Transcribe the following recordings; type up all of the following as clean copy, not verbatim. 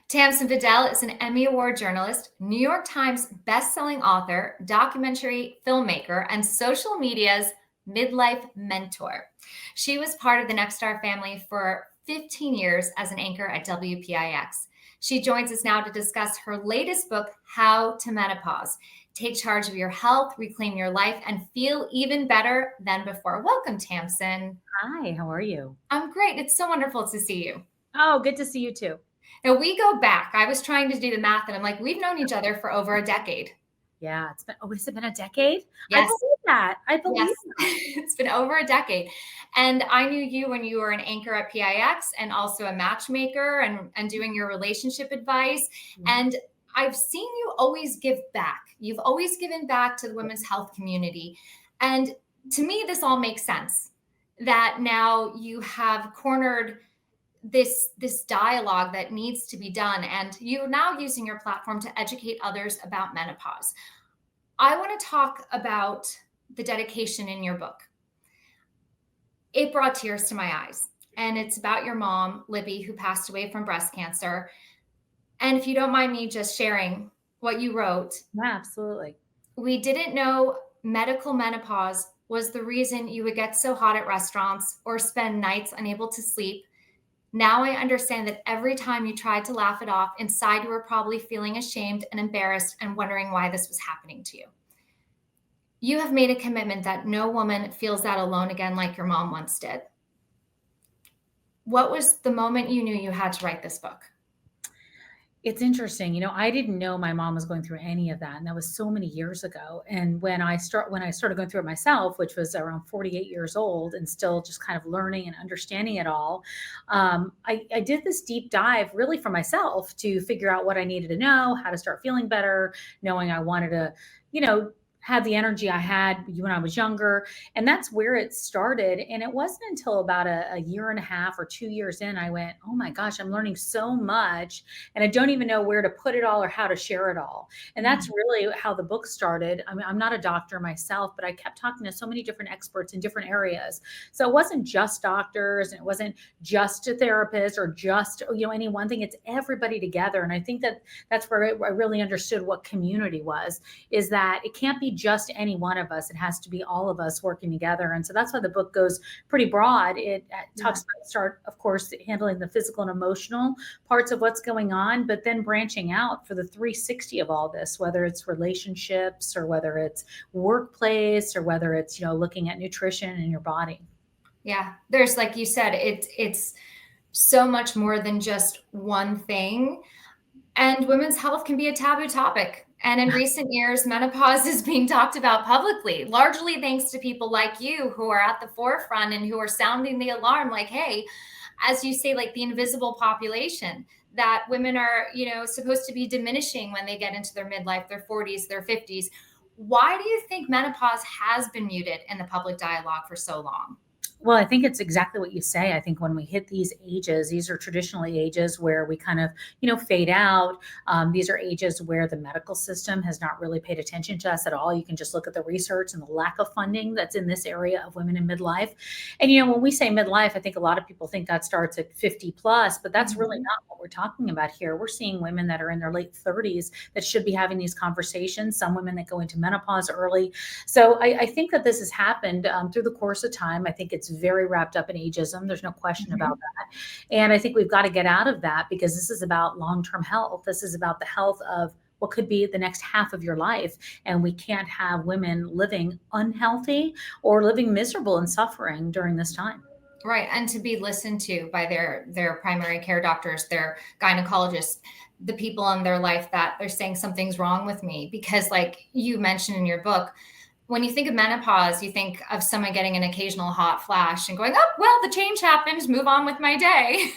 Tamsen Fadal is an Emmy Award journalist, New York Times bestselling author, documentary filmmaker, and social media's midlife mentor. She was part of the Next Star family for 15 years as an anchor at WPIX. She joins us now to discuss her latest book, How to Menopause. Take charge of your health, reclaim your life, and feel even better than before. Welcome, Tamsen. Hi, how are you? I'm great. It's so wonderful to see you. Oh, good to see you too. Now we go back. I was trying to do the math and I'm like, we've known each other for over a decade. Yeah, has it been a decade? I Yes. believe that. I Yes. believe that. It's been over a decade. And I knew you when you were an anchor at PIX and also a matchmaker and doing your relationship advice. Yeah. And I've seen you always give back. You've always given back to the women's health community. And to me, this all makes sense that now you have cornered this dialogue that needs to be done, and you're now using your platform to educate others about menopause. I want to talk about the dedication in your book. It brought tears to my eyes, and it's about your mom, Libby, who passed away from breast cancer. And if you don't mind me just sharing what you wrote, Yeah, absolutely. we didn't know medical menopause was the reason you would get so hot at restaurants or spend nights unable to sleep. Now I understand that every time you tried to laugh it off, inside you were probably feeling ashamed and embarrassed and wondering why this was happening to you. You have made a commitment that no woman feels that alone again like your mom once did. What was the moment you knew you had to write this book? It's interesting. I didn't know my mom was going through any of that, and that was so many years ago. And when I started going through it myself, which was around 48 years old, and still just kind of learning and understanding it all, I did this deep dive really for myself to figure out what I needed to know, how to start feeling better, knowing I wanted to, you know, have the energy I had when I was younger. And that's where it started. And it wasn't until about a year and a half or 2 years in, I went, oh my gosh, I'm learning so much and I don't even know where to put it all or how to share it all. And that's Mhm. really how the book started. I mean, I'm not a doctor myself, but I kept talking to so many different experts in different areas. So it wasn't just doctors and it wasn't just a therapist or just, any one thing. It's everybody together. And I think that that's where I really understood what community was, is that it can't be just any one of us. It has to be all of us working together. And so that's why the book goes pretty broad. It Yeah. talks about start, of course, handling the physical and emotional parts of what's going on, but then branching out for the 360 of all this, whether it's relationships or whether it's workplace or whether it's, looking at nutrition in your body. Yeah. There's, like you said, it's so much more than just one thing. And women's health can be a taboo topic. And in recent years, menopause is being talked about publicly, largely thanks to people like you who are at the forefront and who are sounding the alarm like, hey, as you say, like the invisible population, that women are, supposed to be diminishing when they get into their midlife, their 40s, their 50s. Why do you think menopause has been muted in the public dialogue for so long? Well, I think it's exactly what you say. I think when we hit these ages, these are traditionally ages where we kind of, fade out. These are ages where the medical system has not really paid attention to us at all. You can just look at the research and the lack of funding that's in this area of women in midlife. And, when we say midlife, I think a lot of people think that starts at 50 plus, but that's really Mhm. not what we're talking about here. We're seeing women that are in their late 30s that should be having these conversations, some women that go into menopause early. So I think that this has happened through the course of time. I think it's very wrapped up in ageism. There's no question about Mhm. that. And I think we've got to get out of that because this is about long term health. This is about the health of what could be the next half of your life. And we can't have women living unhealthy or living miserable and suffering during this time. Right, and to be listened to by their primary care doctors, their gynecologists, the people in their life that they're saying something's wrong with me. Because, like you mentioned in your book, when you think of menopause, you think of someone getting an occasional hot flash and going, "Oh, well, the change happened. Move on with my day."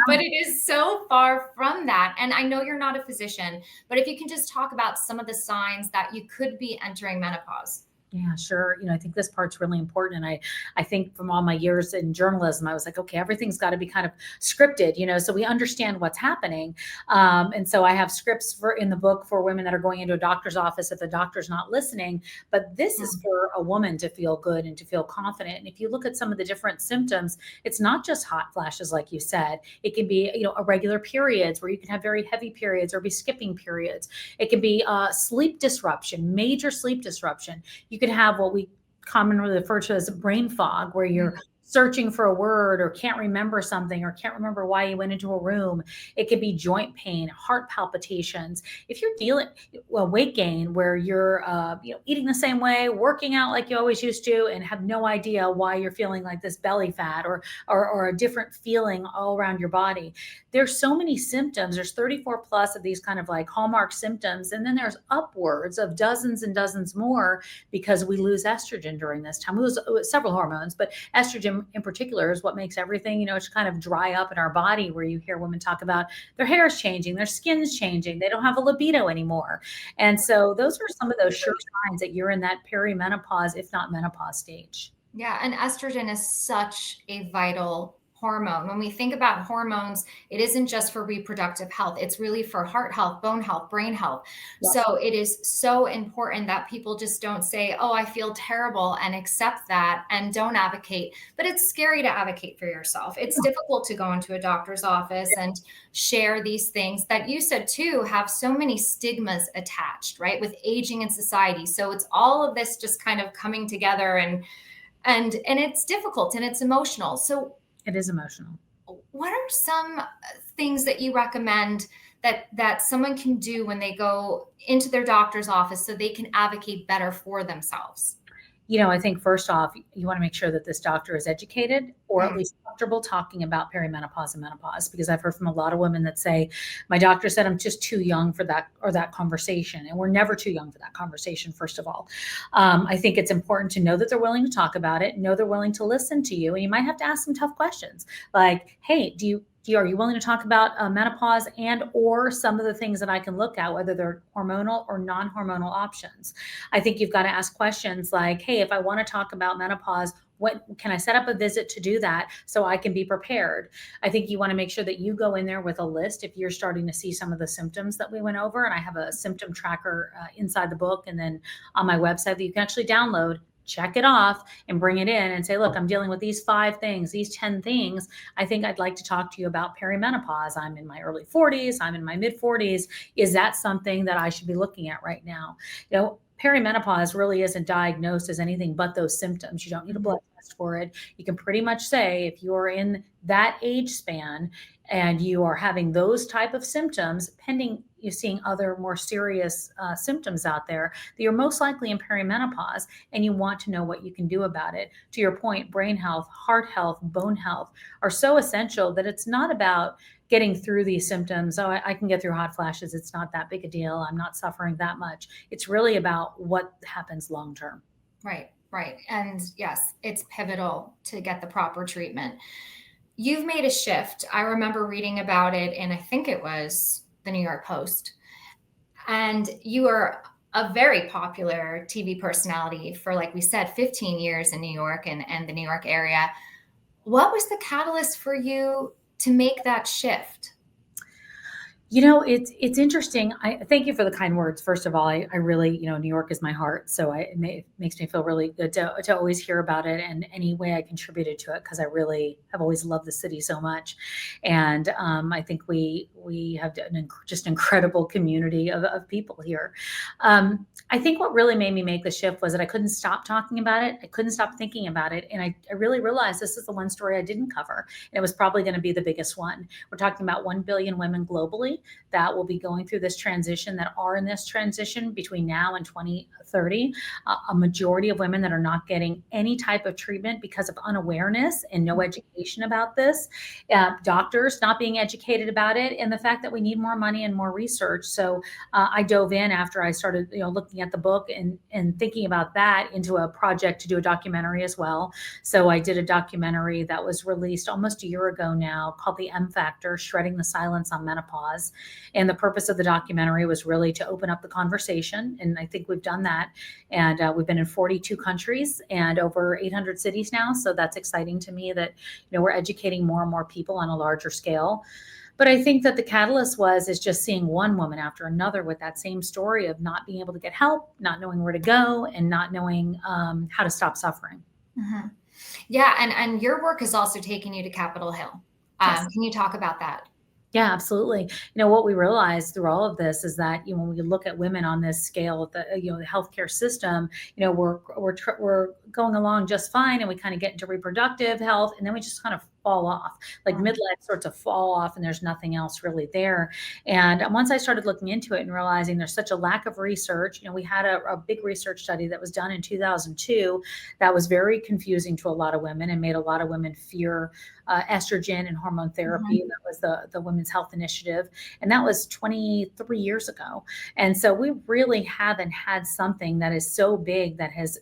But it is so far from that. And I know you're not a physician, but if you can just talk about some of the signs that you could be entering menopause. Yeah, sure. I think this part's really important. And I think from all my years in journalism, I was like, okay, everything's got to be kind of scripted, so we understand what's happening. And so I have scripts in the book for women that are going into a doctor's office if the doctor's not listening. But this is Mm. for a woman to feel good and to feel confident. And if you look at some of the different symptoms, it's not just hot flashes, like you said. It can be, irregular periods where you can have very heavy periods or be skipping periods. It can be sleep disruption, major sleep disruption. You could have what we commonly refer to as brain fog, where you're searching for a word or can't remember something or can't remember why you went into a room. It could be joint pain, heart palpitations. If you're dealing weight gain, where you're eating the same way, working out like you always used to, and have no idea why you're feeling like this belly fat or a different feeling all around your body. There's so many symptoms. There's 34 plus of these kind of like hallmark symptoms, and then there's upwards of dozens and dozens more because we lose estrogen during this time. We lose several hormones, but estrogen in particular is what makes everything, to kind of dry up in our body, where you hear women talk about their hair is changing, their skin's changing, they don't have a libido anymore. And so those are some of those sure signs that you're in that perimenopause, if not menopause stage. Yeah, and estrogen is such a vital hormone. When we think about hormones, it isn't just for reproductive health, it's really for heart health, bone health, brain health. Yep. So it is so important that people just don't say, oh, I feel terrible, and accept that and don't advocate. But it's scary to advocate for yourself. It's difficult to go into a doctor's office and share these things that you said too have so many stigmas attached, right? With aging in society. So it's all of this just kind of coming together, and it's difficult and it's emotional. So It is emotional. what are some things that you recommend that someone can do when they go into their doctor's office so they can advocate better for themselves? I think first off, you want to make sure that this doctor is educated or at Mm. least comfortable talking about perimenopause and menopause, because I've heard from a lot of women that say, my doctor said I'm just too young for that or that conversation. And we're never too young for that conversation, first of all. I think it's important to know that they're willing to talk about it, know they're willing to listen to you. And you might have to ask some tough questions like, hey, are you willing to talk about menopause and or some of the things that I can look at, whether they're hormonal or non-hormonal options? I think you've got to ask questions like, hey, if I want to talk about menopause, what can I set up a visit to do that so I can be prepared? I think you want to make sure that you go in there with a list if you're starting to see some of the symptoms that we went over. And I have a symptom tracker inside the book and then on my website that you can actually download, check it off and bring it in and say, look, I'm dealing with these 5 things, these 10 things. I think I'd like to talk to you about perimenopause. I'm in my early 40s, I'm in my mid 40s. Is that something that I should be looking at right now? Perimenopause really isn't diagnosed as anything but those symptoms. You don't need a blood test for it. You can pretty much say if you're in that age span and you are having those type of symptoms, pending you're seeing other more serious symptoms out there, that you're most likely in perimenopause and you want to know what you can do about it. To your point, brain health, heart health, bone health are so essential that it's not about getting through these symptoms. Oh, I can get through hot flashes. It's not that big a deal. I'm not suffering that much. It's really about what happens long term. Right, right. And yes, it's pivotal to get the proper treatment. You've made a shift. I remember reading about it, and I think it was the New York Post. And you are a very popular TV personality for, like we said, 15 years in New York and the New York area. What was the catalyst for you to make that shift? It's interesting. I thank you for the kind words. First of all, I really, New York is my heart, so it makes me feel really good to always hear about it and any way I contributed to it, because I really have always loved the city so much, and I think we have just incredible community of people here. I think what really made me make the shift was that I couldn't stop talking about it. I couldn't stop thinking about it, and I really realized this is the one story I didn't cover, and it was probably going to be the biggest one. We're talking about 1 billion women globally that will be going through this transition, that are in this transition between now and 2030. A majority of women that are not getting any type of treatment because of unawareness and no education about this, doctors not being educated about it, and the fact that we need more money and more research. So I dove in after I started looking at the book and thinking about that into a project to do a documentary as well. So I did a documentary that was released almost a year ago now called The M Factor, Shredding the Silence on Menopause. And the purpose of the documentary was really to open up the conversation. And I think we've done that. And we've been in 42 countries and over 800 cities now. So that's exciting to me that, we're educating more and more people on a larger scale. But I think that the catalyst is just seeing one woman after another with that same story of not being able to get help, not knowing where to go, and not knowing how to stop suffering. Mm-hmm. Yeah, and your work has also taken you to Capitol Hill. Yes. Can you talk about that? Yeah, absolutely. What we realized through all of this is that, when we look at women on this scale of the, the healthcare system, we're going along just fine, and we kind of get into reproductive health, and then we just kind of fall off. Like midlife starts to fall off, and there's nothing else really there. And once I started looking into it and realizing there's such a lack of research, we had a big research study that was done in 2002 that was very confusing to a lot of women and made a lot of women fear estrogen and hormone therapy. That was the Women's Health Initiative. And that was 23 years ago. And so we really haven't had something that is so big that has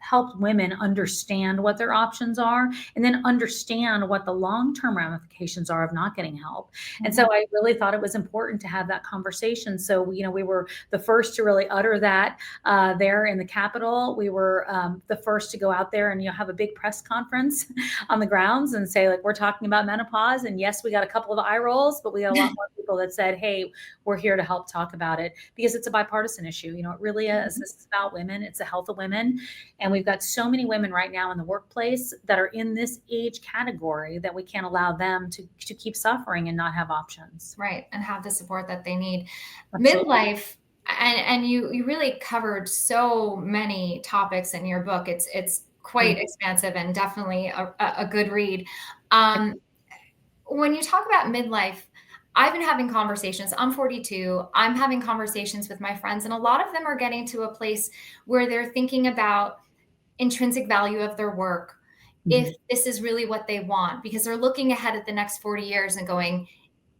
helped women understand what their options are and then understand what the long-term ramifications are of not getting help. And so I really thought it was important to have that conversation. So, we were the first to really utter that there in the Capitol. We were the first to go out there and have a big press conference on the grounds and say, like, we're talking about menopause. And yes, we got a couple of eye rolls, but we got a lot more people that said, hey, we're here to help talk about it, because it's a bipartisan issue. It really is. This is about women. It's the health of women. And we've got so many women right now in the workplace that are in this age category that we can't allow them to keep suffering and not have options. Right. And have the support that they need. Absolutely. Midlife, and you really covered so many topics in your book. It's quite expansive and definitely a good read. When you talk about midlife, I've been having conversations. I'm 42. I'm having conversations with my friends, and a lot of them are getting to a place where they're thinking about intrinsic value of their work, if this is really what they want, because they're looking ahead at the next 40 years and going,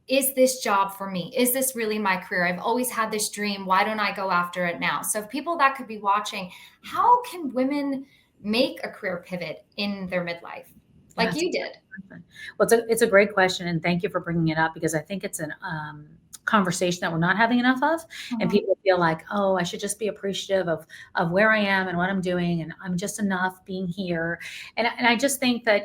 is this job for me? Is this really my career? I've always had this dream. Why don't I go after it now? So, people that could be watching, how can women make a career pivot in their midlife like you did? Well, it's a great question, and thank you for bringing it up, because I think it's an conversation that we're not having enough of, and people feel like, oh, I should just be appreciative of where I am and what I'm doing, and I'm just enough being here. And I just think that,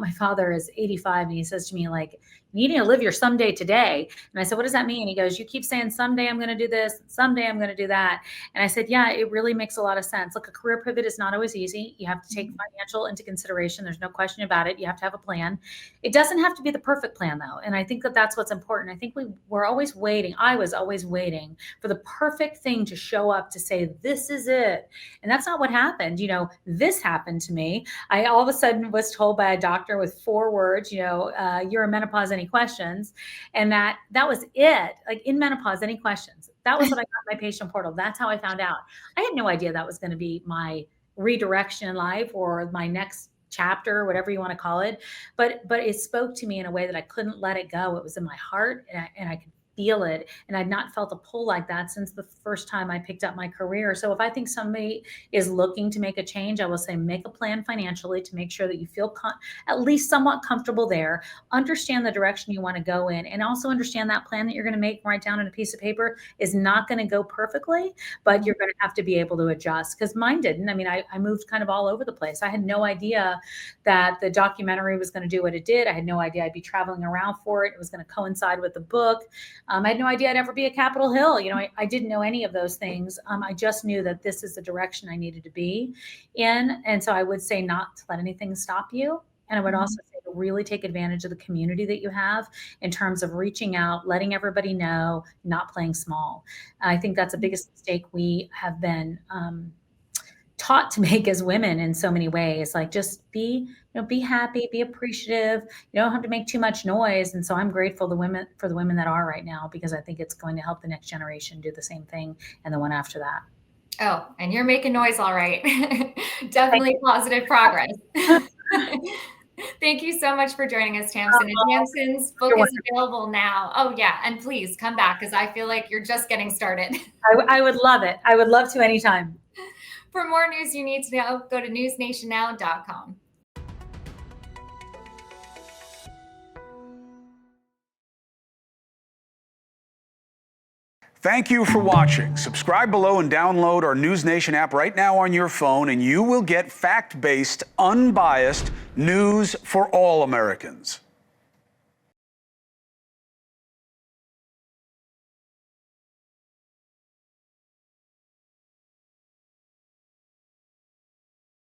my father is 85, and he says to me, like, you need to live your someday today. And I said, what does that mean? He goes, you keep saying someday I'm going to do this, someday I'm going to do that. And I said, yeah, it really makes a lot of sense. Look, a career pivot is not always easy. You have to take financial into consideration. There's no question about it. You have to have a plan. It doesn't have to be the perfect plan, though. And I think that that's what's important. I think we're always waiting. I was always waiting for the perfect thing to show up to say, this is it. And that's not what happened. This happened to me. I all of a sudden was told by a doctor with 4 words, you're in menopause, any questions? And that was it. Like, in menopause, any questions? That was what I got in my patient portal. That's how I found out. I had no idea that was going to be my redirection in life or my next chapter, whatever you want to call it. But it spoke to me in a way that I couldn't let it go. It was in my heart, and I could feel it. And I'd not felt a pull like that since the first time I picked up my career. So if I think somebody is looking to make a change, I will say, make a plan financially to make sure that you feel at least somewhat comfortable there, understand the direction you want to go in, and also understand that plan that you're going to make, write down on a piece of paper, is not going to go perfectly, but you're going to have to be able to adjust, because mine didn't. I mean, I moved kind of all over the place. I had no idea that the documentary was going to do what it did. I had no idea I'd be traveling around for it. It was going to coincide with the book. I had no idea I'd ever be at Capitol Hill. I didn't know any of those things. I just knew that this is the direction I needed to be in. And so I would say not to let anything stop you. And I would also say to really take advantage of the community that you have in terms of reaching out, letting everybody know, not playing small. I think that's the biggest mistake we have been taught to make as women in so many ways. Like, just be happy, be appreciative. You don't have to make too much noise. And so I'm grateful for the women that are right now, because I think it's going to help the next generation do the same thing, and the one after that. Oh, and you're making noise, all right. Definitely positive progress. Thank you so much for joining us, Tamsen. And Tamsen's book is available now. Oh, yeah. And please come back, because I feel like you're just getting started. I would love it. I would love to anytime. For more news you need to know, go to newsnationnow.com. Thank you for watching. Subscribe below and download our NewsNation app right now on your phone, and you will get fact-based, unbiased news for all Americans.